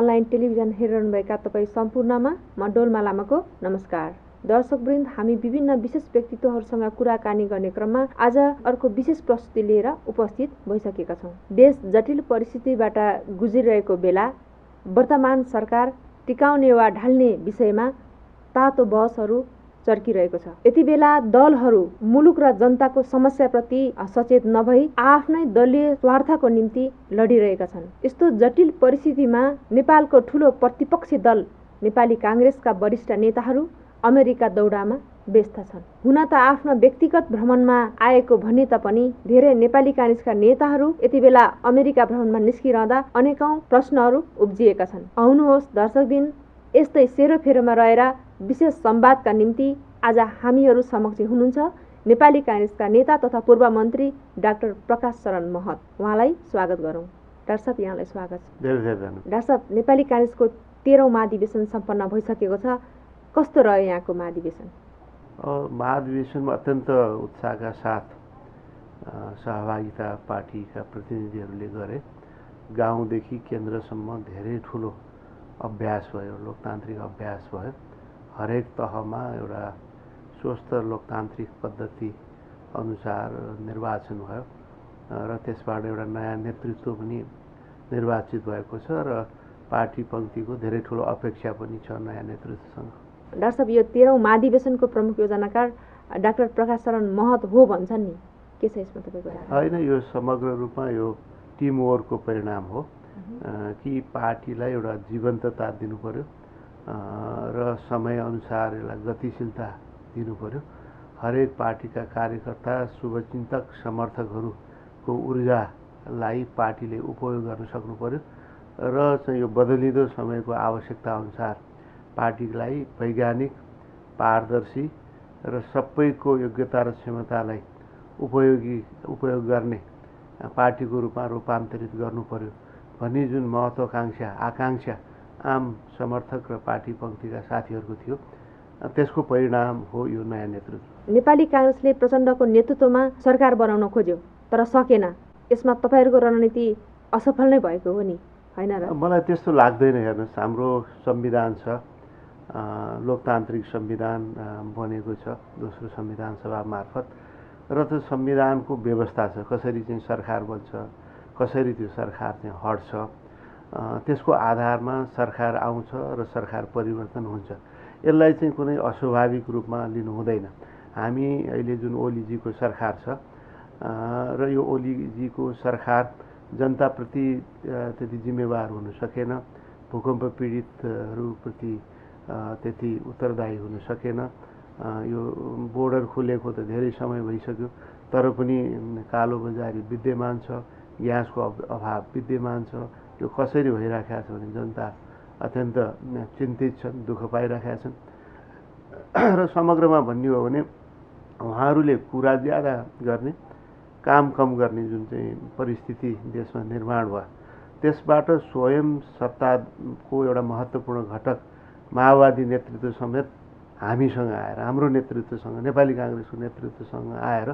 Online television हेरिरहनुभएका तपाईँ सम्पूर्णमा म डोल्मा लामाको नमस्कार। दर्शकवृन्द, हामी विभिन्न विशेष व्यक्तित्वहरूसँग कुराकानी गर्ने क्रममा आज अर्को विशेष प्रस्तुति लिएर उपस्थित भइसकेका छौँ। देश जटिल परिस्थितिबाट गुज्रिरहेको बेला वर्तमान सरकार टिकाउने वा ढाल्ने विषयमा तातो बहसहरू चर्किरहेको छ। यति बेला दलहरू मुलुक र जनताको समस्याप्रति सचेत नभई आफ्नै दलीय स्वार्थको निम्ति लडिरहेका छन्। यस्तो जटिल परिस्थितिमा नेपालको ठूलो प्रतिपक्षी दल नेपाली काङ्ग्रेसका वरिष्ठ नेताहरू अमेरिका दौडामा व्यस्त छन्। हुन त आफ्नो व्यक्तिगत भ्रमणमा आएको भने तापनि धेरै नेपाली काङ्ग्रेसका नेताहरू यति बेला अमेरिका भ्रमणमा निस्किरहँदा अनेकौं प्रश्नहरू उब्जिएका छन्। आउनुहोस् दर्शकबिन, यस्तै सेरोफेरोमा रहेर विशेष संवादका निम्ति आज हामीहरू समक्ष हुनुहुन्छ नेपाली काङ्ग्रेसका नेता तथा पूर्व मन्त्री डाक्टर प्रकाश शरण महत। उहाँलाई स्वागत गरौँ। डाक्टर साहब, यहाँलाई स्वागत छ। डाक्टर साहब, नेपाली काङ्ग्रेसको 13औं महाधिवेशन सम्पन्न भइसकेको छ। कस्तो रह्यो यहाँको महाधिवेशन? महाधिवेशनमा अत्यन्त उत्साहका साथ सहभागिता पार्टीका प्रतिनिधिहरूले गरे। गाउँदेखि केन्द्रसम्म धेरै ठुलो अभ्यास भयो, लोकतान्त्रिक अभ्यास भयो। हरेक तहमा एउटा स्वस्थ लोकतान्त्रिक पद्धति अनुसार निर्वाचन भयो र त्यसबाट एउटा नयाँ नेतृत्व पनि निर्वाचित भएको छ र पार्टी पङ्क्तिको धेरै ठुलो अपेक्षा पनि छ नयाँ नेतृत्वसँग। डाक्टर साहब, यो 13औं महाधिवेशनको प्रमुख योजनाकार डाक्टर प्रकाश शरण महत हो भन्छन् नि, के छ यसमा तपाईँको? होइन, यो समग्र रूपमा यो टिमवर्कको परिणाम हो कि पार्टीलाई एउटा जीवन्तता दिनु पर्यो र समयअनुसार यसलाई गतिशीलता दिनु पर्यो। हरेक पार्टीका कार्यकर्ता, शुभचिन्तक, समर्थकहरूको ऊर्जालाई पार्टीले उपयोग गर्न सक्नु पर्यो र चाहिँ यो बदलिँदो समयको आवश्यकता अनुसार पार्टीलाई वैज्ञानिक, पारदर्शी र सबैको योग्यता र क्षमतालाई उपयोग गर्ने पार्टीको रूपमा रूपान्तरित गर्नु पर्यो भन्ने जुन महत्त्वाकांक्षा, आकांक्षा आम समर्थक र पार्टी पङ्क्तिका साथीहरूको थियो, त्यसको परिणाम हो यो नयाँ नेतृत्व। नेपाली काङ्ग्रेसले प्रचण्डको नेतृत्वमा सरकार बनाउन खोज्यो तर सकेन। यसमा तपाईँहरूको रणनीति असफल नै भएको हो नि, होइन र? मलाई त्यस्तो लाग्दैन। हेर्नुहोस्, हाम्रो संविधान छ, लोकतान्त्रिक संविधान बनेको छ दोस्रो संविधान सभा मार्फत र त्यो संविधानको व्यवस्था छ कसरी चाहिँ सरकार बन्छ, कसरी त्यो सरकार चाहिँ हट्छ। त्यसको आधारमा सरकार आउँछ र सरकार परिवर्तन हुन्छ। यसलाई चाहिँ कुनै अस्वाभाविक रूपमा लिनु हुँदैन। हामी अहिले जुन ओलीजीको सरकार छ र यो ओलीजीको सरकार जनताप्रति त्यति जिम्मेवार हुन सकेन, भूकम्प पीडितहरूप्रति त्यति उत्तरदायी हुन सकेन। यो बोर्डर खुलेको त धेरै समय भइसक्यो तर पनि कालोबजारी विद्यमान छ, ग्यासको अभाव विद्यमान छ। यो कसरी भइरहेका छ भने जनता अत्यन्त चिन्तित छन्, दुःख पाइरहेका छन् र समग्रमा भन्ने हो भने उहाँहरूले कुरा ज्यादा गर्ने, काम कम गर्ने जुन चाहिँ परिस्थिति देशमा निर्माण भयो, त्यसबाट स्वयं सत्ताको एउटा महत्त्वपूर्ण घटक माओवादी नेतृत्व समेत हामीसँग आएर, हाम्रो नेतृत्वसँग, नेपाली काङ्ग्रेसको नेतृत्वसँग आएर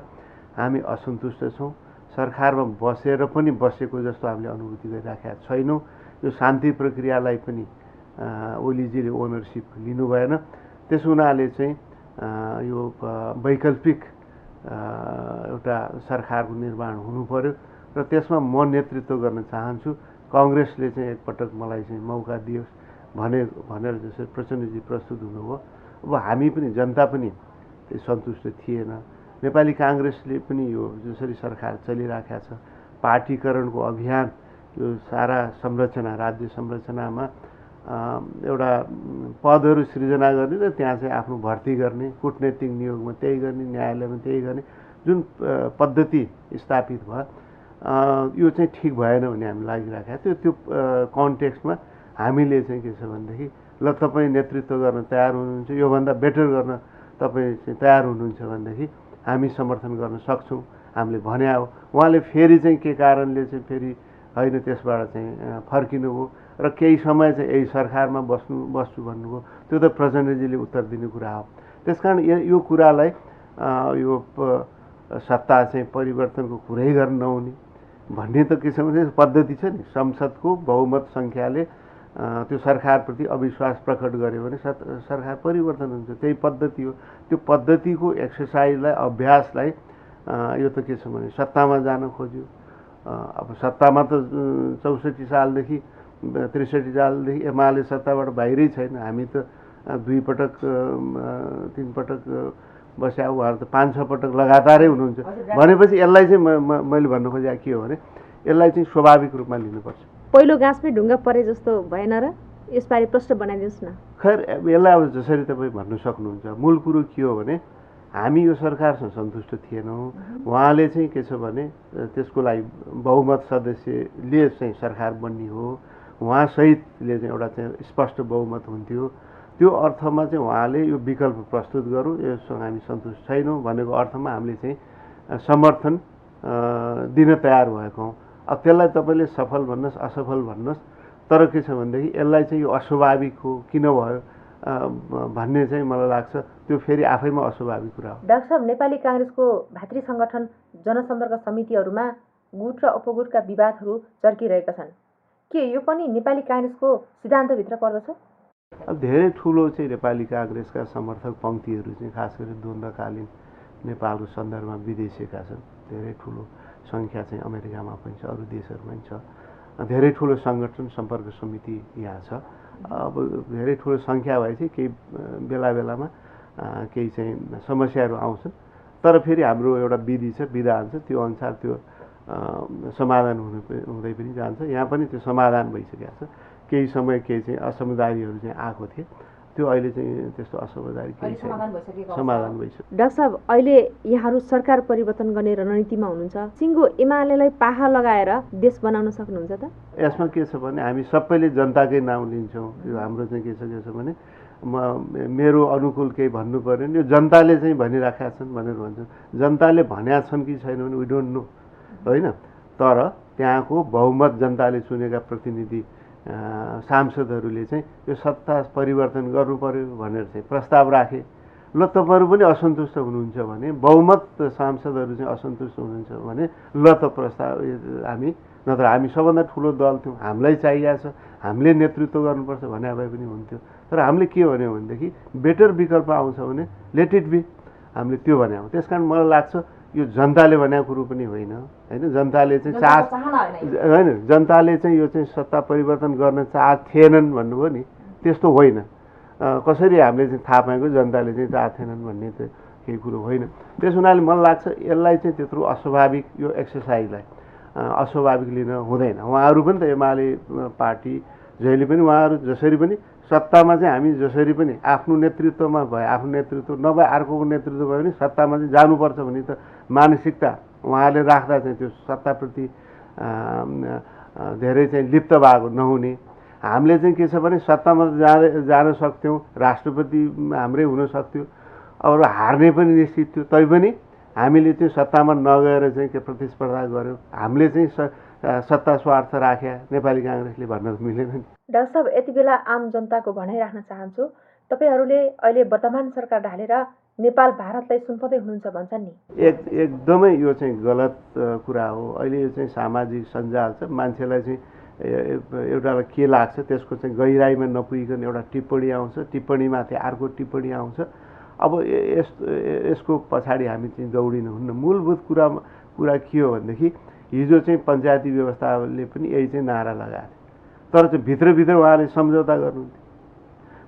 हामी असन्तुष्ट छौँ। सरकारमा बसेर पनि बसेको जस्तो हामीले अनुभूति गरिराखेका छैनौँ। यो शान्ति प्रक्रियालाई पनि ओलीजीले ओनरसिप लिनु भएन। त्यस हुनाले चाहिँ यो वैकल्पिक एउटा सरकारको निर्माण हुनु पर्यो र त्यसमा म नेतृत्व गर्न चाहन्छु। काङ्ग्रेसले चाहिँ एकपटक मलाई चाहिँ मौका दियोस् भनेर जसरी प्रचण्डजी प्रस्तुत हुनुभयो, अब हामी पनि, जनता पनि त्यो सन्तुष्ट थिएन। नेपाली काङ्ग्रेसले पनि यो जसरी सरकार चलिरहेका छ, पार्टीकरणको अभियान, यो सारा संरचना, राज्य संरचनामा एउटा पदहरू सृजना गर्ने र त्यहाँ चाहिँ आफ्नो भर्ती गर्ने, कूटनैतिक नियोगमा त्यही गर्ने, न्यायालयमा त्यही गर्ने जुन पद्धति स्थापित भयो, यो चाहिँ ठिक भएन भन्ने हामी लागिरहेको थियो। त्यो कन्टेक्स्टमा हामीले चाहिँ के छ भनेदेखि, ल तपाईँ नेतृत्व गर्न तयार हुनुहुन्छ, योभन्दा बेटर गर्न तपाईँ चाहिँ तयार हुनुहुन्छ भनेदेखि हामी समर्थन गर्न सक्छौँ, हामीले भने हो। उहाँले फेरि चाहिँ के कारणले चाहिँ फेरि होइन त्यसबाट चाहिँ फर्किनुभयो र केही समय चाहिँ यही सरकारमा बस्छु भन्नुभयो। त्यो त प्रचण्डजीले उत्तर दिने कुरा हो। त्यसकारण यो कुरालाई यो सत्ता चाहिँ परिवर्तनको कुरै गर्न नहुने भन्ने त के छ भने पद्धति छ नि, संसदको बहुमत सङ्ख्याले त्यो सरकारप्रति अविश्वास प्रकट गर्यो भने सरकार परिवर्तन हुन्छ। त्यही पद्धति हो। त्यो पद्धतिको एक्सर्साइजलाई अभ्यासलाई यो त के छ भने सत्तामा जान खोज्यो। अब सत्तामा त 64 सालदेखि 63 सालदेखि एमाले सत्ताबाट बाहिरै छैन। हामी त 2 पटक 3 पटक बस्या, उहाँहरू त 5-6 पटक लगातारै हुनुहुन्छ भनेपछि यसलाई चाहिँ मैले भन्नु खोजेको के हो भने यसलाई चाहिँ स्वाभाविक रूपमा लिनुपर्छ। पहिलो गाँसमै ढुङ्गा परे जस्तो भएन र? यसबारे प्रश्न बनाइदिनुहोस् न। खैर यसलाई अब जसरी तपाईँ भन्नु सक्नुहुन्छ, मूल कुरो के हो भने हामी यो सरकारसँग सन्तुष्ट थिएनौँ। उहाँले चाहिँ के छ भने त्यसको लागि बहुमत सदस्यले चाहिँ सरकार बन्ने हो, उहाँसहितले चाहिँ एउटा चाहिँ स्पष्ट बहुमत हुन्थ्यो। त्यो अर्थमा चाहिँ उहाँले यो विकल्प प्रस्तुत गरौँ, यससँग हामी सन्तुष्ट छैनौँ भनेको अर्थमा हामीले चाहिँ समर्थन दिन तयार भएको हौँ। अब त्यसलाई तपाईँले सफल भन्नुहोस् असफल भन्नुहोस्, तर के छ भनेदेखि यसलाई चाहिँ यो अस्वाभाविक हो किन भयो भन्ने चाहिँ मलाई लाग्छ त्यो फेरि आफैमा अस्वाभाविक कुरा हो। डाक्टर साहब, नेपाली काङ्ग्रेसको भातृ सङ्गठन जनसम्पर्क समितिहरूमा गुट र अपगुटका विवादहरू चर्किरहेका छन्। के यो पनि नेपाली काङ्ग्रेसको सिद्धान्तभित्र पर्दछ? अब धेरै ठुलो चाहिँ नेपाली काङ्ग्रेसका समर्थक पङ्क्तिहरू चाहिँ खास गरी द्वन्द्वकालीन नेपालको सन्दर्भमा विदेशिएका छन्। धेरै ठुलो सङ्ख्या चाहिँ अमेरिकामा पनि छ, अरू देशहरूमा पनि छ। धेरै ठुलो सङ्गठन सम्पर्क समिति यहाँ छ। अब धेरै ठुलो सङ्ख्या भएपछि केही बेला बेलामा केही चाहिँ समस्याहरू आउँछन्, तर फेरि हाम्रो एउटा विधि छ, विधान छ, त्यो अनुसार त्यो समाधान हुँदै पनि जान्छ। यहाँ पनि त्यो समाधान भइसकेको छ। केही समय केही चाहिँ असमझदारीहरू चाहिँ आएको थिए, त्यो अहिले चाहिँ त्यस्तो असमझदारी केही छैन, समाधान भइसक्यो। डाक्टर साहब, अहिले यहाँहरू सरकार परिवर्तन गर्ने रणनीतिमा हुनुहुन्छ। सिङ्गो एमालेलाई पाहा लगाएर देश बनाउन सक्नुहुन्छ त? यसमा के छ भने हामी सबैले जनताकै नाउँ लिन्छौँ। यो हाम्रो चाहिँ के छ भने मेरो अनुकूल केही भन्नु पऱ्यो भने यो जनताले चाहिँ भनिराखेका छन् भनेर भन्छन्। जनताले भनेका छन् कि छैन भने वी डोन्ट नो, होइन। तर त्यहाँको बहुमत जनताले चुनेका प्रतिनिधि सांसदहरूले चाहिँ यो सत्ता परिवर्तन गर्नु पर्यो भनेर चाहिँ प्रस्ताव राखे। ल तपाईँहरू पनि असन्तुष्ट हुनुहुन्छ भने, बहुमत सांसदहरू चाहिँ असन्तुष्ट हुनुहुन्छ भने ल त प्रस्ताव हामी, नत्र हामी सबभन्दा ठुलो दल थियौँ, हामीलाई चाहिएको छ, हामीले नेतृत्व गर्नुपर्छ भने भए पनि हुन्थ्यो। तर हामीले के भन्यौँ भनेदेखि बेटर विकल्प आउँछ भने लेट इट बी, हामीले त्यो भन्यौँ। त्यस कारण मलाई लाग्छ यो जनताले भनेको कुरो पनि होइन, होइन। जनताले चाहिँ होइन, जनताले चाहिँ यो चाहिँ सत्ता परिवर्तन गर्न थिएनन् भन्नुभयो नि, त्यस्तो होइन। कसरी हामीले चाहिँ थाहा पाएको जनताले चाहिँ थिएनन् भन्ने त केही कुरो होइन। त्यस हुनाले मलाई लाग्छ यसलाई चाहिँ त्यत्रो अस्वाभाविक यो एक्सर्साइजलाई अस्वाभाविक लिन हुँदैन। उहाँहरू पनि त एमाले पार्टी जहिले पनि उहाँहरू जसरी पनि सत्तामा चाहिँ हामी जसरी पनि आफ्नो नेतृत्वमा भए, आफ्नो नेतृत्व नभए अर्कोको नेतृत्व भयो भने सत्तामा चाहिँ जानुपर्छ भन्ने त मानसिकता उहाँले राख्दा चाहिँ त्यो सत्ताप्रति धेरै चाहिँ लिप्त भएको नहुने। हामीले चाहिँ के छ भने सत्तामा जान सक्थ्यौँ, राष्ट्रपति हाम्रै हुन सक्थ्यो, अब हार्ने पनि निश्चित थियो, तैपनि हामीले चाहिँ सत्तामा नगएर चाहिँ के प्रतिस्पर्धा गऱ्यौँ, हामीले चाहिँ सत्ता स्वार्थ राख्या नेपाली काङ्ग्रेसले भन्न मिलेन नि। डाक्टर साहब, यति बेला आम जनताको भनाइ राख्न चाहन्छु। तपाईँहरूले अहिले वर्तमान सरकार ढालेर नेपाल भारतलाई सुम्पदै हुनुहुन्छ भन्छन् नि? एकदमै यो चाहिँ गलत कुरा हो। अहिले यो चाहिँ सामाजिक सञ्जाल छ, मान्छेलाई चाहिँ एउटालाई के लाग्छ त्यसको चाहिँ गहिराइमा नपुगिकन एउटा टिप्पणी आउँछ, टिप्पणीमाथि अर्को टिप्पणी आउँछ। अब यसको पछाडि हामी चाहिँ दौडिनु हुन्न। मूलभूत कुरा के हो भनेदेखि हिजो चाहिँ पञ्चायती व्यवस्थाले पनि यही चाहिँ नारा लगाएको थियो, तर चाहिँ भित्रभित्र उहाँले सम्झौता गर्नुहुन्थ्यो।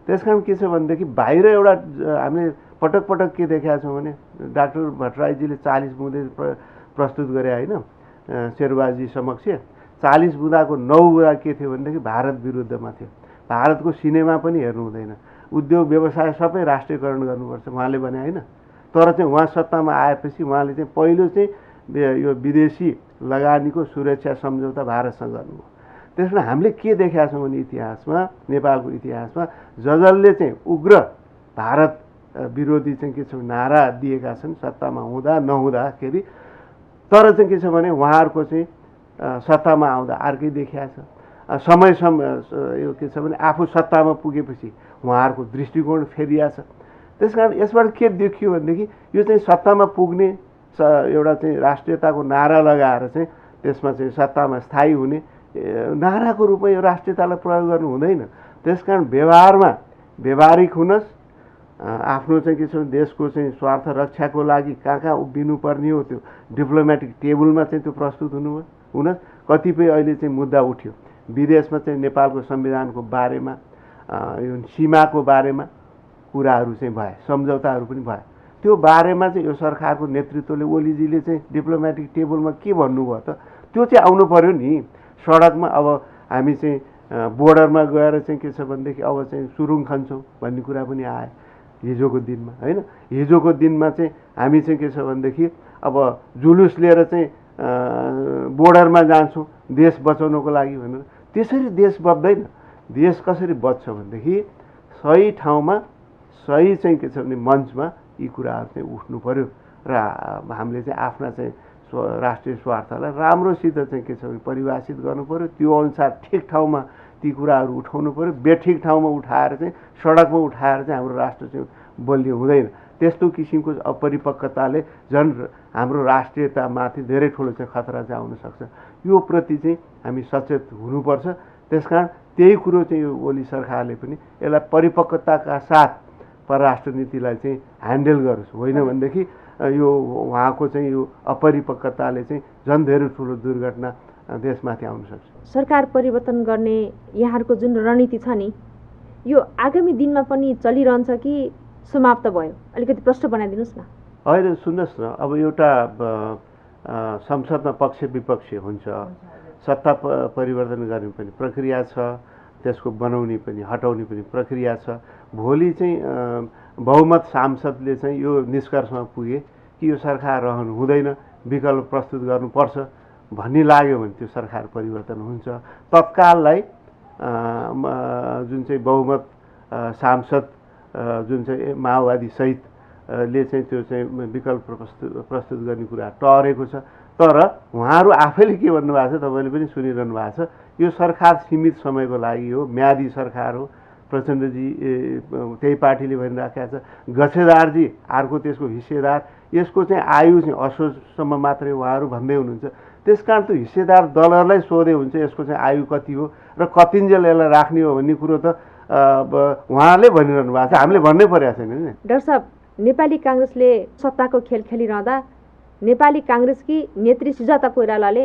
त्यस कारण के छ भनेदेखि बाहिर एउटा हामीले पटक पटक के देखाएको छौँ भने डाक्टर भट्टराईजीले 40 बुँदे प्रस्तुत गरे होइन शेरबाजी समक्ष। 40 बुँदाको 9 बुँदा के थियो भनेदेखि भारत विरुद्धमा थियो। भारतको सिनेमा पनि हेर्नु हुँदैन, उद्योग व्यवसाय सबै राष्ट्रियकरण गर्नुपर्छ उहाँले भने होइन। तर चाहिँ उहाँ सत्तामा आएपछि उहाँले चाहिँ पहिलो चाहिँ यो विदेशी लगानीको सुरक्षा सम्झौता भारतसँग गर्नुभयो। त्यसमा हामीले के देखाएका छौँ भने इतिहासमा, नेपालको इतिहासमा जसले चाहिँ उग्र भारत विरोधी चाहिँ के छ नारा दिएका छन् सत्तामा हुँदा नहुँदाखेरि, तर चाहिँ के छ भने उहाँहरूको चाहिँ सत्तामा आउँदा अर्कै देखिएको छ। समय यो के छ भने आफू सत्तामा पुगेपछि उहाँहरूको दृष्टिकोण फेरिया छ। त्यस कारण यसबाट के देखियो भनेदेखि यो चाहिँ सत्तामा पुग्ने एउटा चाहिँ राष्ट्रियताको नारा लगाएर चाहिँ त्यसमा चाहिँ सत्तामा स्थायी हुने नाराको रूपमा यो राष्ट्रियतालाई प्रयोग गर्नु हुँदैन। त्यसकारण व्यवहारमा व्यवहारिक हुनस्, आफ्नो चाहिँ के छ देशको चाहिँ स्वार्थ रक्षाको लागि कहाँ कहाँ उभिनुपर्ने हो त्यो डिप्लोमेटिक टेबलमा चाहिँ त्यो प्रस्तुत हुनस्। कतिपय अहिले चाहिँ मुद्दा उठ्यो विदेशमा चाहिँ नेपालको संविधानको बारेमा, यो सीमाको बारेमा कुराहरू चाहिँ भए, सम्झौताहरू पनि भए। त्यो बारेमा चाहिँ यो सरकारको नेतृत्वले ओलीजीले चाहिँ डिप्लोमेटिक टेबलमा के भन्नुभयो त, त्यो चाहिँ आउनु पर्यो नि। सडकमा अब हामी चाहिँ बोर्डरमा गएर चाहिँ के छ भनेदेखि अब चाहिँ सुरुङ खन्छौँ भन्ने कुरा पनि आयो हिजोको दिनमा, होइन। हिजोको दिनमा चाहिँ हामी चाहिँ के छ भनेदेखि अब जुलुस लिएर चाहिँ बोर्डरमा जान्छौँ देश बचाउनको लागि भनेर। त्यसरी देश बच्दैन। देश कसरी बच्छ भनेदेखि सही ठाउँमा सही चाहिँ के छ भने मञ्चमा यी कुराहरू चाहिँ उठ्नु पर्यो र हामीले चाहिँ आफ्ना चाहिँ राष्ट्रिय स्वार्थलाई राम्रोसित चाहिँ के छ भने परिभाषित गर्नु पर्यो। त्यो अनुसार ठिक ठाउँमा ती कुराहरू उठाउनु पर्यो। बेठिक ठाउँमा उठाएर चाहिँ सडकमा उठाएर चाहिँ हाम्रो राष्ट्र चाहिँ बलियो हुँदैन। त्यस्तो किसिमको अपरिपक्वताले झन् हाम्रो राष्ट्रियतामाथि धेरै ठुलो चाहिँ खतरा चाहिँ आउन सक्छ। यो प्रति चाहिँ हामी सचेत हुनुपर्छ। त्यसकारण त्यही कुरो चाहिँ यो ओली सरकारले पनि यसलाई परिपक्वताका साथ परराष्ट्र नीतिलाई चाहिँ ह्यान्डल गरोस्, होइन भनेदेखि यो उहाँको चाहिँ यो अपरिपक्वताले चाहिँ झन् धेरै ठुलो दुर्घटना देशमाथि आउन सक्छ। सरकार परिवर्तन गर्ने यहाँहरूको जुन रणनीति छ नि, यो आगामी दिनमा पनि चलिरहन्छ कि समाप्त भयो? अलिकति प्रश्न बनाइदिनुहोस् न। होइन, सुन्नुहोस् न, अब एउटा संसदमा पक्ष विपक्ष हुन्छ, सत्ता परिवर्तन गर्ने पनि प्रक्रिया छ, त्यसको बनाउने पनि हटाउने पनि प्रक्रिया छ। भोलि चाहिँ बहुमत सांसदले चाहिँ यो निष्कर्षमा पुगे कि यो सरकार रहनु हुँदैन, विकल्प प्रस्तुत गर्नुपर्छ भन्ने लाग्यो भने त्यो सरकार परिवर्तन हुन्छ। तत्काललाई जुन चाहिँ बहुमत सांसद जुन चाहिँ माओवादी सहितले चाहिँ त्यो चाहिँ विकल्प प्रस्तुत गर्ने कुरा टरेको छ। तर उहाँहरू आफैले के भन्नुभएको छ तपाईँले पनि सुनिरहनु भएको छ, यो सरकार सीमित समयको लागि हो, म्यादी सरकार हो। प्रचण्डजी त्यही पार्टीले भनिराखेको छ, गछेदारजी अर्को त्यसको हिस्सेदार, यसको चाहिँ आयु चाहिँ असोजसम्म मात्रै उहाँहरू भन्दै हुनुहुन्छ। त्यसकारण त्यो हिस्सेदार दलहरूलाई सोधे हुन्छ यसको चाहिँ आयु कति हो र कतिन्जेल यसलाई राख्ने हो भन्ने कुरो त उहाँले भनिरहनु भएको छ, हामीले भन्नै परेको छैन नि। डाक्टर साहब, नेपाली काङ्ग्रेसले सत्ताको खेल खेलिरहँदा नेपाली काङ्ग्रेसकी नेत्री सुजाता कोइरालाले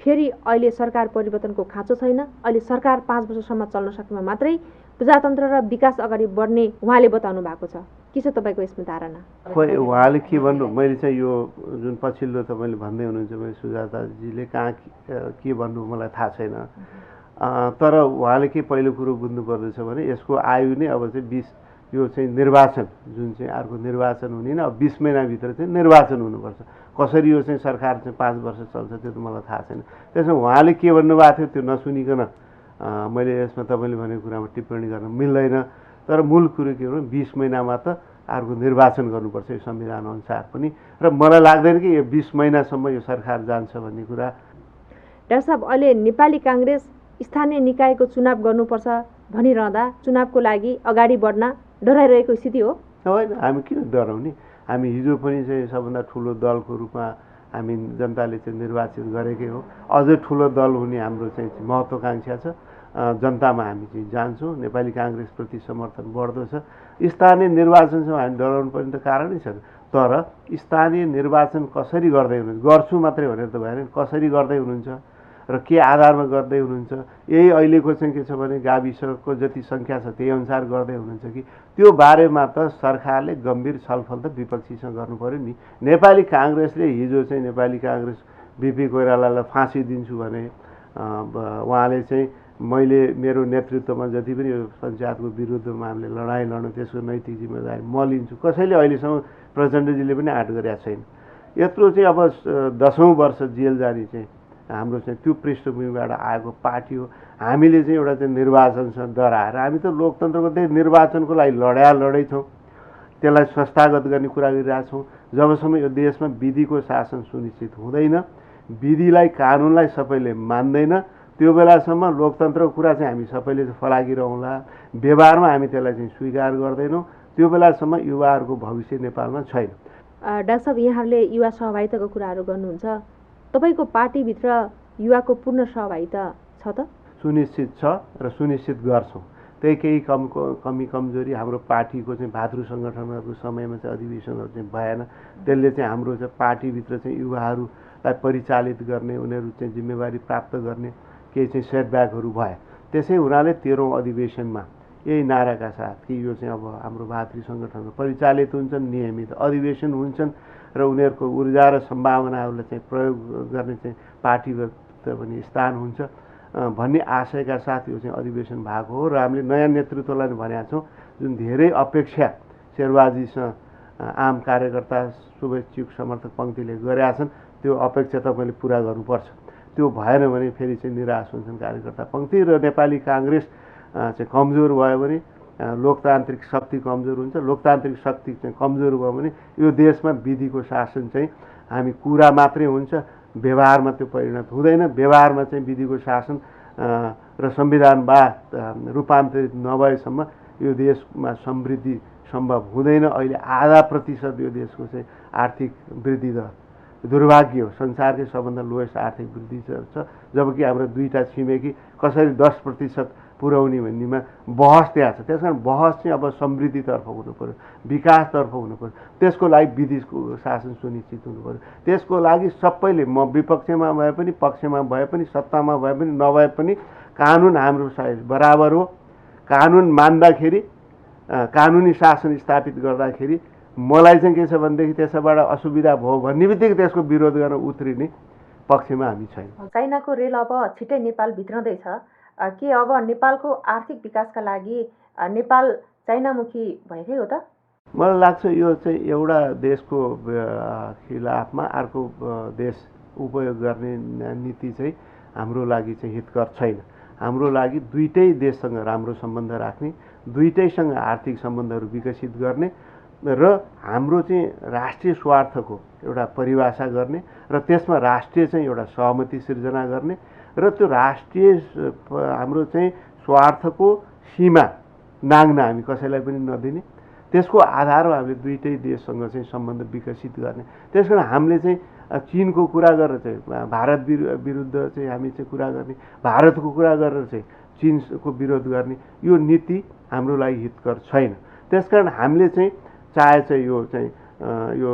फेरि अहिले सरकार परिवर्तनको खाँचो छैन, अहिले सरकार 5 वर्षसम्म चल्न सकेमा मात्रै प्रजातन्त्र र विकास अगाडि बढ्ने उहाँले बताउनु भएको छ। के छ तपाईँको यसमा धारणा? खोइ उहाँले के भन्नु, मैले चाहिँ यो जुन पछिल्लो तपाईँले भन्दै हुनुहुन्छ, मैले सुजाताजीले कहाँ के भन्नु मलाई थाहा छैन। तर उहाँले के पहिलो कुरो बुझ्नु पर्दछ भने यसको आयु नै अब चाहिँ 20, यो चाहिँ निर्वाचन जुन चाहिँ अर्को निर्वाचन हुने न, अब 20 महिनाभित्र चाहिँ निर्वाचन हुनुपर्छ। कसरी यो चाहिँ सरकार चाहिँ 5 वर्ष चल्छ त्यो त मलाई थाहा छैन। त्यसमा उहाँले के भन्नुभएको थियो त्यो नसुनिकन मैले यसमा तपाईँले भनेको कुरामा टिप्पणी गर्न मिल्दैन। तर मूल कुरो के हो, 20 महिनामा त अर्को निर्वाचन गर्नुपर्छ यो संविधान अनुसार पनि, र मलाई लाग्दैन कि यो 20 महिनासम्म यो सरकार जान्छ भन्ने कुरा। डाक्टर साहब, अहिले नेपाली काङ्ग्रेस स्थानीय निकायको चुनाव गर्नुपर्छ भनिरहँदा चुनावको लागि अगाडि बढ्न डराइरहेको स्थिति हो? होइन, हामी किन डराउने? हामी हिजो पनि चाहिँ सबभन्दा ठुलो दलको रूपमा हामी जनताले चाहिँ निर्वाचित गरेकै हो। अझै ठुलो दल हुने हाम्रो चाहिँ महत्त्वाकांक्षा छ। जनतामा हामी चाहिँ जान्छौँ। नेपाली काङ्ग्रेसप्रति समर्थन बढ्दो छ। स्थानीय निर्वाचनसँग हामी डराउनु पर्ने त कारणै छैन। तर स्थानीय निर्वाचन कसरी गर्दै हुनुहुन्छ, गर्छु मात्रै भनेर त भएन, कसरी गर्दै हुनुहुन्छ र के आधारमा गर्दै हुनुहुन्छ, यही अहिलेको चाहिँ के छ भने गाविसको जति सङ्ख्या छ त्यही अनुसार गर्दै हुनुहुन्छ कि त्यो बारेमा त सरकारले गम्भीर छलफल त विपक्षीसँग गर्नु पर्यो नि। नेपाली काङ्ग्रेसले हिजो चाहिँ नेपाली काङ्ग्रेस बिपी कोइरालालाई फाँसी दिन्छु भने उहाँले चाहिँ मैले मेरो नेतृत्वमा जति पनि यो पञ्चायतको विरुद्धमा हामीले लडाइँ लड्नु त्यसको नैतिक जिम्मेदारी म लिन्छु, कसैले अहिलेसम्म प्रचण्डजीले पनि आँट गरेका छैन। यत्रो चाहिँ अब 10औं वर्ष जेल जाने चाहिँ हाम्रो चाहिँ त्यो पृष्ठभूमिबाट आएको पार्टी हो। हामीले चाहिँ एउटा चाहिँ निर्वाचनसँग डराएर हामी त लोकतन्त्रको त्यही निर्वाचनको लागि लडै छौँ, त्यसलाई संस्थागत गर्ने कुरा गरिरहेछौँ। जबसम्म यो देशमा विधिको शासन सुनिश्चित हुँदैन, विधिलाई कानुनलाई सबैले मान्दैन, त्यो बेलासम्म लोकतन्त्रको कुरा चाहिँ हामी सबैले फलागिरहँला, व्यवहारमा हामी त्यसलाई चाहिँ स्वीकार गर्दैनौँ। त्यो बेलासम्म युवाहरूको भविष्य नेपालमा छैन। डाक्टर साहब, यहाँहरूले युवा सहभागिताको कुराहरू गर्नुहुन्छ, तपाईँको पार्टीभित्र युवाको पूर्ण सहभागिता छ त? सुनिश्चित छ र सुनिश्चित गर्छौँ। त्यही केही कमी कमजोरी हाम्रो पार्टीको चाहिँ भातृ सङ्गठनहरूको समयमा चाहिँ अधिवेशनहरू चाहिँ भएन। त्यसले चाहिँ हाम्रो चाहिँ पार्टीभित्र चाहिँ युवाहरूलाई परिचालित गर्ने, उनीहरू चाहिँ जिम्मेवारी प्राप्त गर्ने केही चाहिँ सेटब्याकहरू भए। त्यसै हुनाले 13औँ अधिवेशनमा यही नाराका साथ कि यो चाहिँ अब हाम्रो भातृ सङ्गठनहरू परिचालित हुन्छन्, नियमित अधिवेशन हुन्छन् र उनीहरूको ऊर्जा र सम्भावनाहरूलाई चाहिँ प्रयोग गर्ने चाहिँ पार्टीगत पनि स्थान हुन्छ भन्ने आशयका साथ यो चाहिँ अधिवेशन भएको हो। र हामीले नयाँ नेतृत्वलाई भनेका छौँ, जुन धेरै अपेक्षा शेरबाजीसँग आम कार्यकर्ता, शुभेच्छुक, समर्थक पङ्क्तिले गरेका छन्, त्यो अपेक्षा तपाईँले पुरा गर्नुपर्छ। त्यो भएन भने फेरि चाहिँ निराश हुन्छन् कार्यकर्ता पङ्क्ति र नेपाली काङ्ग्रेस चाहिँ कमजोर भयो भने लोकतान्त्रिक शक्ति कमजोर हुन्छ। लोकतान्त्रिक शक्ति चाहिँ कमजोर भयो भने यो देशमा विधिको शासन चाहिँ हामी कुरा मात्रै हुन्छ, व्यवहारमा त्यो परिणत हुँदैन। व्यवहारमा चाहिँ विधिको शासन र संविधानवाद रूपान्तरित नभएसम्म यो देशमा समृद्धि सम्भव हुँदैन। अहिले 0.5% यो देशको चाहिँ आर्थिक वृद्धि दर दुर्भाग्य हो, संसारकै सबभन्दा लोएस्ट आर्थिक वृद्धि दर छ। जबकि हाम्रो दुईटा छिमेकी कसरी 10% पुर्याउने भन्नेमा बहस त्यहाँ छ। त्यस कारण बहस चाहिँ अब समृद्धितर्फ हुनु पऱ्यो, विकासतर्फ हुनु पऱ्यो। त्यसको लागि विधिको शासन सुनिश्चित हुनु पऱ्यो। त्यसको लागि सबैले, म विपक्षमा भए पनि, पक्षमा भए पनि, सत्तामा भए पनि, नभए पनि कानुन हाम्रो साइड बराबर हो। कानुन मान्दाखेरि, कानुनी शासन स्थापित गर्दाखेरि मलाई चाहिँ के छ भनेदेखि त्यसबाट असुविधा भयो भन्ने बित्तिकै त्यसको विरोध गर्न उत्रिने पक्षमा हामी छैन। चाइनाको रेल अब छिट्टै नेपाल भित्रँदैछ के अब नेपालको आर्थिक विकासका लागि नेपाल चाइनामुखी भएकै हो त? मलाई लाग्छ यो चाहिँ एउटा देशको खिलाफमा अर्को देश उपयोग गर्ने नीति चाहिँ हाम्रो लागि चाहिँ हितकर छैन। हाम्रो लागि दुईटै देशसँग राम्रो सम्बन्ध राख्ने, दुईटैसँग आर्थिक सम्बन्धहरू विकसित गर्ने र हाम्रो चाहिँ राष्ट्रिय स्वार्थको एउटा परिभाषा गर्ने र त्यसमा राष्ट्रिय चाहिँ एउटा सहमति सिर्जना गर्ने र त्यो राष्ट्रिय हाम्रो चाहिँ स्वार्थको सीमा नाङ्न हामी कसैलाई पनि नदिने, त्यसको आधारमा हामीले दुईटै देशसँग चाहिँ सम्बन्ध विकसित गर्ने। त्यसकारण हामीले चाहिँ चीनको कुरा गरेर चाहिँ भारत विरुद्ध चाहिँ हामी चाहिँ कुरा गर्ने, भारतको कुरा गरेर चाहिँ चीनको विरोध गर्ने, यो नीति हाम्रो लागि हितकर छैन। त्यसकारण हामीले चाहिँ चाहे चाहिँ यो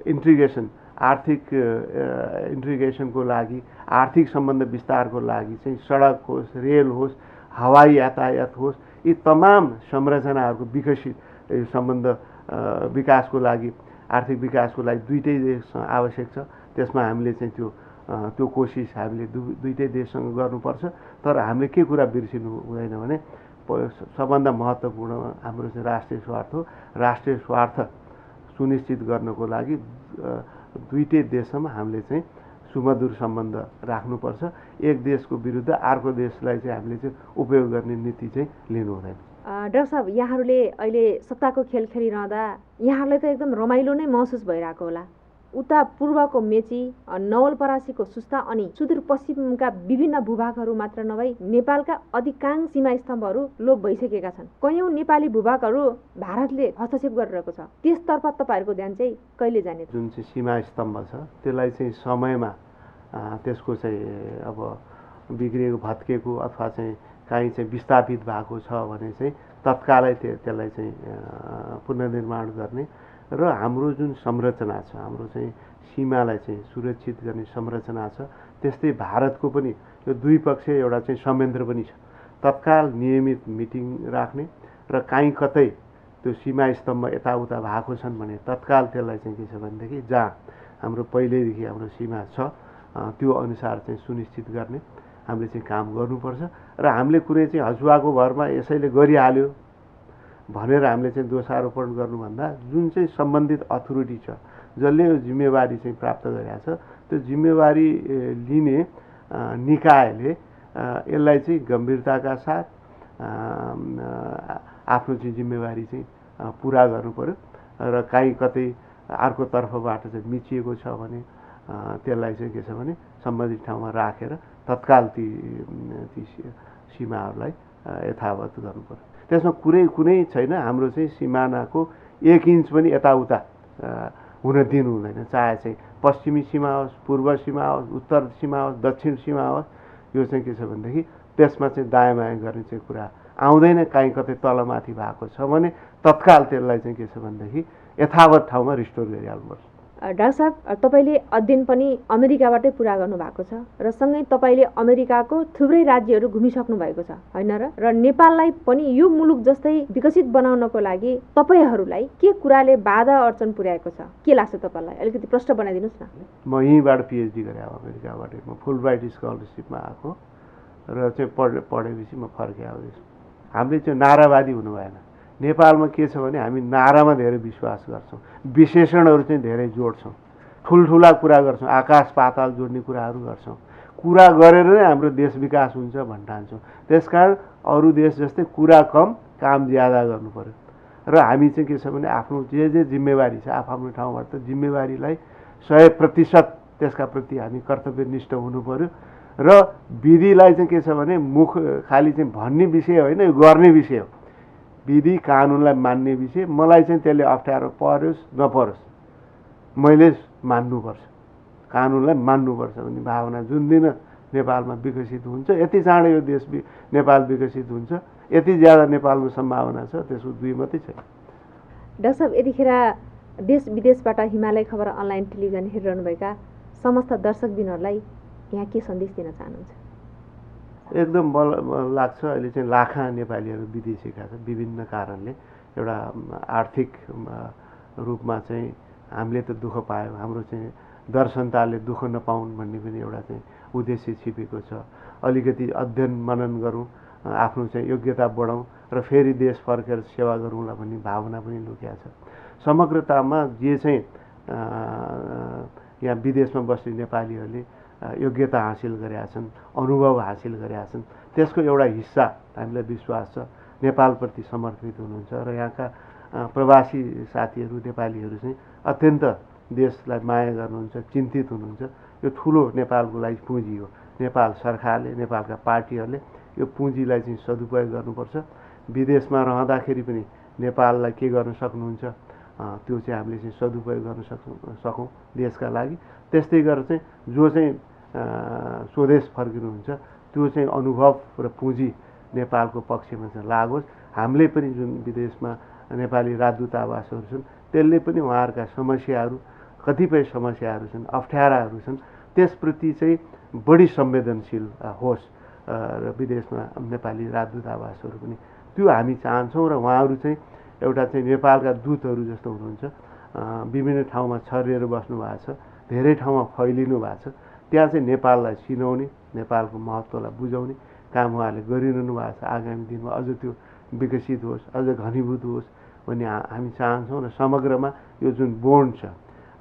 इन्टिग्रेसन, आर्थिक इन्टिग्रेसनको लागि, आर्थिक सम्बन्ध विस्तारको लागि चाहिँ सडक होस्, रेल होस्, हवाई यातायात होस्, यी तमाम संरचनाहरूको विकसित सम्बन्ध विकासको लागि, आर्थिक विकासको लागि दुईटै देश आवश्यक छ। त्यसमा हामीले चाहिँ त्यो कोसिस हामीले दुईटै देशसँग गर्नुपर्छ। तर हामीले के कुरा बिर्सिनु हुँदैन भने सबभन्दा महत्त्वपूर्ण हाम्रो चाहिँ राष्ट्रिय स्वार्थ हो। राष्ट्रिय स्वार्थ सुनिश्चित गर्नको लागि दुईटै देशसँग हामीले चाहिँ सुमधुर सम्बन्ध राख्नुपर्छ। एक देशको विरुद्ध अर्को देशलाई चाहिँ हामीले चाहिँ उपयोग गर्ने नीति चाहिँ लिनु हुँदैन। डाक्टर साहब, यहाँहरूले अहिले सत्ताको खेल खेलिरहँदा यहाँहरूलाई त एकदम रमाइलो नै महसुस भइरहेको होला। उता पूर्वको मेची, नवलपरासीको सुस्ता अनि सुदूरपश्चिमका विभिन्न भूभागहरू मात्र नभई नेपालका अधिकांश सीमा स्तम्भहरू लोप भइसकेका छन्। कयौं नेपाली भूभागहरू भारतले हस्तक्षेप गरिरहेको छ। त्यसतर्फ तपाईँहरूको ध्यान चाहिँ कहिले जाने? जुन चाहिँ सीमा स्तम्भ छ त्यसलाई चाहिँ समयमा त्यसको चाहिँ अब बिग्रिएको, भत्केको अथवा चाहिँ काहीँ चाहिँ विस्थापित भएको छ भने चाहिँ तत्कालै त्यसलाई चाहिँ पुनर्निर्माण गर्ने र हाम्रो जुन संरचना छ, हाम्रो चाहिँ सीमालाई चाहिँ सुरक्षित गर्ने संरचना छ, त्यस्तै भारतको पनि यो द्विपक्षीय एउटा चाहिँ संयन्त्र पनि छ। तत्काल नियमित मिटिङ राख्ने र काहीँ कतै त्यो सीमा स्तम्भ यताउता भएको छन् भने तत्काल त्यसलाई चाहिँ के छ भनेदेखि जहाँ हाम्रो पहिल्यैदेखि हाम्रो सीमा छ त्यो अनुसार चाहिँ सुनिश्चित गर्ने हामीले चाहिँ काम गर्नुपर्छ। र हामीले कुनै चाहिँ हचुवाको भरमा यसैले गरिहाल्यो भनेर हामीले चाहिँ दोषारोपण गर्नुभन्दा जुन चाहिँ सम्बन्धित अथोरिटी छ, जसले यो जिम्मेवारी चाहिँ प्राप्त गरेका छ, त्यो जिम्मेवारी लिने निकायले यसलाई चाहिँ गम्भीरताका साथ आफ्नो चाहिँ जिम्मेवारी चाहिँ पुरा गर्नु पर्यो र काहीँ कतै अर्को तर्फबाट चाहिँ मिचिएको छ भने त्यसलाई चाहिँ के छ भने सम्बन्धित ठाउँमा राखेर तत्काल ती सीमाहरूलाई यथावत गर्नु पर्यो। त्यसमा कुनै छैन, हाम्रो चाहिँ सिमानाको 1 इन्च पनि यताउता हुन दिनु हुँदैन। चाहे चाहिँ पश्चिमी सीमा होस्, पूर्व सीमा होस्, उत्तर सीमा होस्, दक्षिण सीमा होस्, यो चाहिँ के छ भनेदेखि त्यसमा चाहिँ दायाँ बायाँ गर्ने चाहिँ कुरा आउँदैन। काहीँ कतै तलमाथि भएको छ भने तत्काल त्यसलाई चाहिँ के छ भनेदेखि यथावत ठाउँमा रिस्टोर गरिहाल्नुपर्छ। डाक्टर साहब, तपाईँले अध्ययन पनि अमेरिकाबाटै पुरा गर्नुभएको छ र सँगै तपाईँले अमेरिकाको थुप्रै राज्यहरू घुमिसक्नु भएको छ, होइन र नेपाललाई पनि यो मुलुक जस्तै विकसित बनाउनको लागि तपाईँहरूलाई के कुराले बाधा अर्चन पुर्याएको छ, के लाग्छ तपाईँलाई? अलिकति प्रश्न बनाइदिनुहोस् न। म यहीँबाट पिएचडी गरेँ अमेरिकाबाट। म फुल ब्राइट स्कलरसिपमा आएको र चाहिँ पढेपछि म फर्केँ आउँदैछु। हामीले चाहिँ नारावादी हुनु भएन। नेपालमा के छ भने हामी नारामा धेरै विश्वास गर्छौँ, विशेषणहरू चाहिँ धेरै जोड्छौँ, ठुल्ठुला कुरा गर्छौँ, आकाश पाताल जोड्ने कुराहरू गर्छौँ। कुरा गरेर नै हाम्रो देश विकास हुन्छ भन्ठान्छौँ। त्यसकारण अरू देश जस्तै कुरा कम काम ज्यादा गर्नु पर्यो र हामी चाहिँ के छ भने आफ्नो जे जिम्मेवारी छ आफ्नो ठाउँबाट त जिम्मेवारीलाई 100% त्यसका प्रति हामी कर्तव्यनिष्ठ हुनु पर्यो र विधिलाई चाहिँ के छ भने मुख खालि चाहिँ भन्ने विषय होइन, यो गर्ने विषय हो। विधि कानुनलाई मान्ने विषय। मलाई चाहिँ त्यसले अप्ठ्यारो परोस् नपरोस् मैले मान्नुपर्छ, कानुनलाई मान्नुपर्छ भन्ने भावना जुन दिन नेपालमा विकसित हुन्छ, यति चाँडो यो देश नेपाल विकसित हुन्छ, यति ज्यादा नेपालमा सम्भावना छ, त्यसको दुई मात्रै छैन। डाक्टर साहब, यतिखेर देश विदेशबाट हिमालय खबर अनलाइन टेलिभिजन हेरिरहनुभएका समस्त दर्शकबिनहरूलाई यहाँ के सन्देश दिन चाहनुहुन्छ? एकदम लाग्छ अहिले चाहिँ लाखा नेपालीहरू विदेशीका छन् विभिन्न कारणले। एउटा आर्थिक रूपमा चाहिँ हामीले त दुःख पायौँ, हाम्रो चाहिँ दर्शनताले दुःख नपाउन् भन्ने पनि एउटा चाहिँ उद्देश्य छिपेको छ। अलिकति अध्ययन मनन गरौँ, आफ्नो चाहिँ योग्यता बढाउँ र फेरि देश फर्केर सेवा गरौँला भन्ने भावना पनि लुकेको छ। समग्रतामा जे चाहिँ यहाँ विदेशमा बस्ने नेपालीहरूले योग्यता हासिल गरेका छन्, अनुभव हासिल गरेका छन्, त्यसको एउटा हिस्सा हामीलाई विश्वास छ नेपालप्रति समर्पित हुनुहुन्छ र यहाँका प्रवासी साथीहरू नेपालीहरू चाहिँ अत्यन्त देशलाई माया गर्नुहुन्छ, चिन्तित हुनुहुन्छ। यो ठुलो नेपालको लागि पुँजी हो। नेपाल सरकारले, नेपालका पार्टीहरूले यो पुँजीलाई चाहिँ सदुपयोग गर्नुपर्छ। विदेशमा रहँदाखेरि पनि नेपाललाई के गर्न सक्नुहुन्छ त्यो चाहिँ हामीले चाहिँ सदुपयोग गर्न सकौँ देशका लागि। त्यस्तै गरेर चाहिँ जो चाहिँ स्वदेश फर्किनुहुन्छ त्यो चाहिँ अनुभव र पुँजी नेपालको पक्षमा चाहिँ लागोस्। हामीले पनि जुन विदेशमा नेपाली राजदूतावासहरू छन् त्यसले पनि उहाँहरूका समस्याहरू, कतिपय समस्याहरू छन्, अप्ठ्याराहरू छन्, त्यसप्रति चाहिँ बढी संवेदनशील होस् र विदेशमा नेपाली राजदूतावासहरू पनि त्यो हामी चाहन्छौँ। र उहाँहरू चाहिँ एउटा चाहिँ नेपालका दूतहरू जस्तो हुनुहुन्छ। विभिन्न ठाउँमा छरिएर बस्नु भएको छ, धेरै ठाउँमा फैलिनु भएको छ। त्यहाँ चाहिँ नेपाललाई चिनाउने, नेपालको महत्त्वलाई बुझाउने काम उहाँहरूले गरिरहनु भएको छ। आगामी दिनमा अझ त्यो विकसित होस्, अझ घनीभूत होस् भन्ने हामी चाहन्छौँ। र समग्रमा यो जुन बोन्ड छ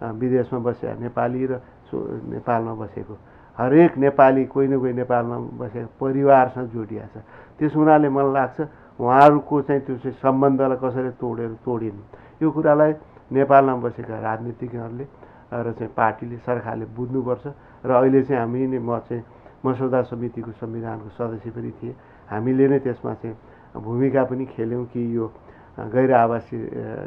विदेशमा बसेका नेपाली र नेपालमा बसेको हरेक नेपाली कोही न कोही नेपालमा बसेको परिवारसँग जोडिया छ। त्यस हुनाले मलाई लाग्छ उहाँहरूको चाहिँ त्यो चाहिँ सम्बन्धलाई कसरी तोडिनु, यो कुरालाई नेपालमा बसेका राजनीतिज्ञहरूले र चाहिँ पार्टीले, सरकारले बुझ्नुपर्छ। र अहिले चाहिँ हामी नै म चाहिँ मसौदा समितिको संविधानको सदस्य पनि थिएँ। हामीले नै त्यसमा चाहिँ भूमिका पनि खेल्यौँ कि यो गैर आवासीय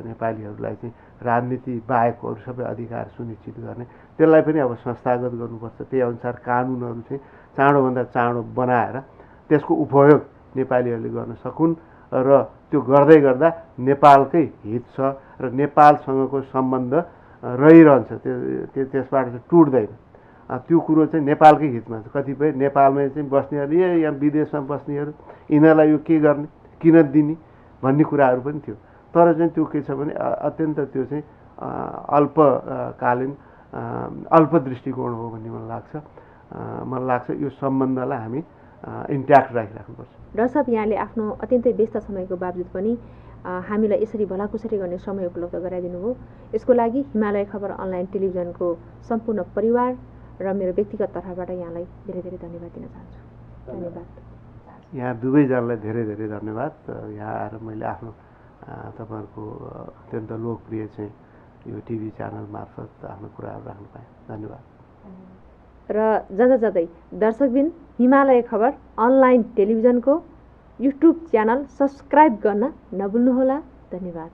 नेपालीहरूलाई चाहिँ राजनीति बाहेक अरू सबै अधिकार सुनिश्चित गर्ने, त्यसलाई पनि अब संस्थागत गर्नुपर्छ। त्यही अनुसार कानुनहरू चाहिँ चाँडोभन्दा चाँडो बनाएर त्यसको उपयोग नेपालीहरूले गर्न सकुन् र त्यो गर्दै गर्दा नेपालकै हित छ र नेपालसँगको सम्बन्ध रहिरहन्छ, त्यसबाट चाहिँ टुट्दैन। त्यो कुरो चाहिँ नेपालकै हितमा छ। कतिपय नेपालमै चाहिँ बस्नेहरू यहाँ विदेशमा बस्नेहरू यिनीहरूलाई यो के गर्ने, किन दिने भन्ने कुराहरू पनि थियो। तर चाहिँ त्यो के छ भने अत्यन्त त्यो चाहिँ अल्पकालीन अल्प दृष्टिकोण हो भन्ने मलाई लाग्छ। यो सम्बन्धलाई हामी इन्ट्याक्ट राखिराख्नुपर्छ। डाक्टर साहब, यहाँले आफ्नो अत्यन्तै व्यस्त समयको बावजुद पनि हामीलाई यसरी भलाकुसरी गर्ने समय उपलब्ध गराइदिनु भयो। यसको लागि हिमालय खबर अनलाइन टेलिभिजनको सम्पूर्ण परिवार र मेरो व्यक्तिगत तर्फबाट यहाँलाई धेरै धेरै धन्यवाद दिन चाहन्छु। धन्यवाद। यहाँ दुवैजनालाई धेरै धेरै धन्यवाद। यहाँ आएर मैले आफ्नो तपाईँहरूको अत्यन्त लोकप्रिय चाहिँ यो टिभी च्यानल मार्फत आफ्नो कुराहरू राख्नु पाएँ। धन्यवाद। र जाँदै दर्शकबिन, हिमालय खबर अनलाइन टेलिभिजनको युट्युब च्यानल सब्सक्राइब गर्न नभुल्नुहोला। धन्यवाद।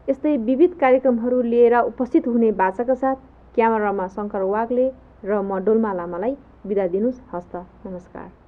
यस्तै विविध कार्यक्रमहरू लिएर उपस्थित हुने बाचाका साथ क्यामेरामा शङ्कर वाग्ले र म डोल्मा लामालाई बिदा दिनुस्। हस्त नमस्कार।